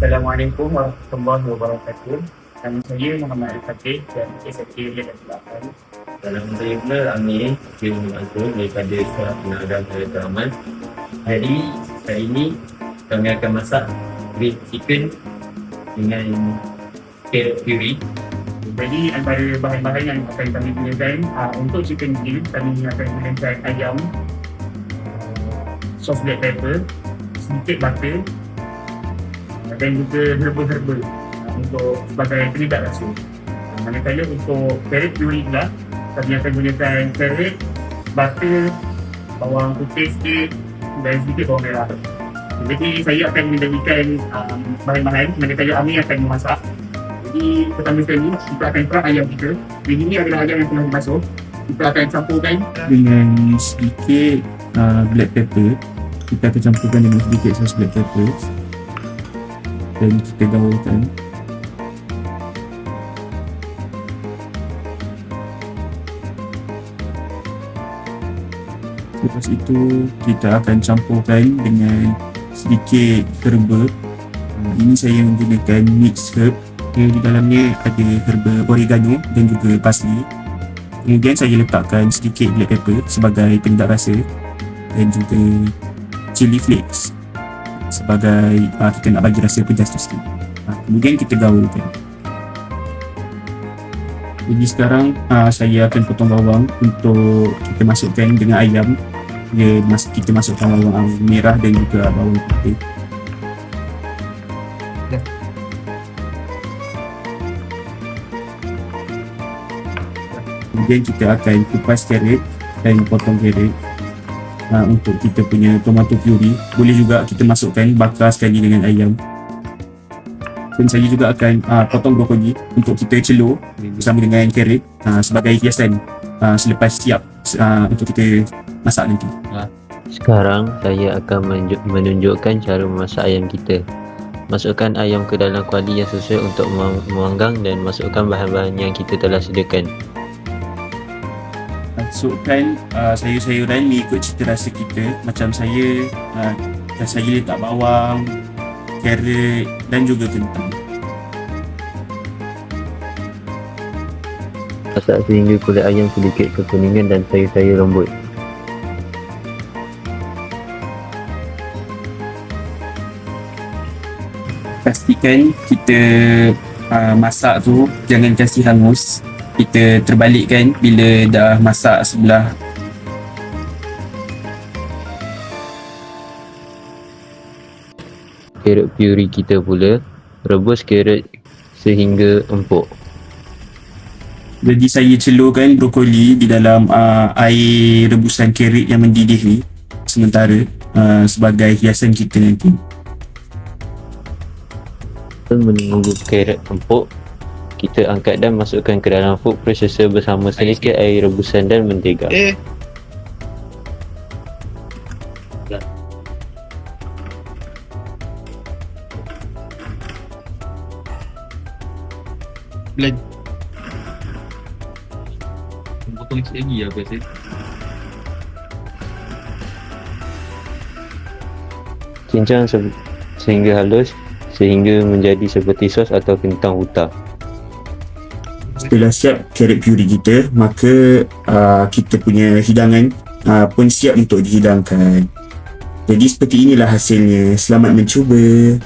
Assalamualaikum warahmatullahi wabarakatuh. Nama saya Muhammad Al-Fatih dan SFK Lihat Selatan. Dalam saya pula Amir bin Azrul daripada Sekolah Penagadaan Kereta Aman. Hari ini kami akan masak grilled chicken dengan carrot puree. Jadi antara bahan-bahan yang akan kami gunakan untuk chicken grill, kami akan gunakan ayam, sos black pepper, sedikit butter dan juga herba-herba untuk sebagai penyedap rasa. Manakala untuk carrot puree pula, kami akan gunakan carrot, butter, bawang putih sikit dan sedikit bawang merah. Jadi saya akan membagikan bahan-bahan manakala Amir akan memasak. Jadi pertama sekali kita akan kerak ayam kita. Jadi ini adalah ayam yang telah dibasuh. Kita akan campurkan dengan sedikit black pepper. Kita akan campurkan dengan sedikit sos black pepper dan kita gaulkan. Lepas itu kita akan campurkan dengan sedikit herba. Ini saya menggunakan mixed herb. Di dalamnya ada herba oregano dan juga parsley. Kemudian saya letakkan sedikit black pepper sebagai penyedap rasa dan juga chili flakes sebagai kita nak bagi rasa pedas tu sikit. Kemudian kita gaulkan. Jadi sekarang saya akan potong bawang untuk kita masukkan dengan ayam. Kita masukkan bawang merah dan juga bawang putih. Kemudian kita akan kupas carrot dan potong carrot untuk kita punya tomato puree. Boleh juga kita masukkan bakar sekali dengan ayam. Dan saya juga akan potong brokoli untuk kita celur bersama dengan carrot sebagai hiasan selepas siap untuk kita masak nanti. Sekarang saya akan menunjukkan cara memasak ayam kita. Masukkan ayam ke dalam kuali yang sesuai untuk memanggang dan masukkan bahan-bahan yang kita telah sediakan. Masukkan sayur-sayuran mengikut cita rasa kita. Macam saya letak bawang, carrot dan juga kentang. Masak sehingga kulit ayam sedikit kekuningan dan sayur-sayur lembut. Pastikan kita masak tu jangan kasih hangus. Kita terbalikkan bila dah masak sebelah. Carrot puree kita pula, rebus carrot sehingga empuk. Jadi saya celurkan brokoli di dalam air rebusan carrot yang mendidih ni sementara sebagai hiasan kita nanti. Menunggu carrot empuk, kita angkat dan masukkan ke dalam food processor bersama sedikit air rebusan dan mentega. Blend. Potong sikit lagi aku rasa. Cincang sehingga halus sehingga menjadi seperti sos atau kentang hutar. Setelah siap carrot puree kita, maka kita punya hidangan pun siap untuk dihidangkan. Jadi seperti inilah hasilnya. Selamat mencuba.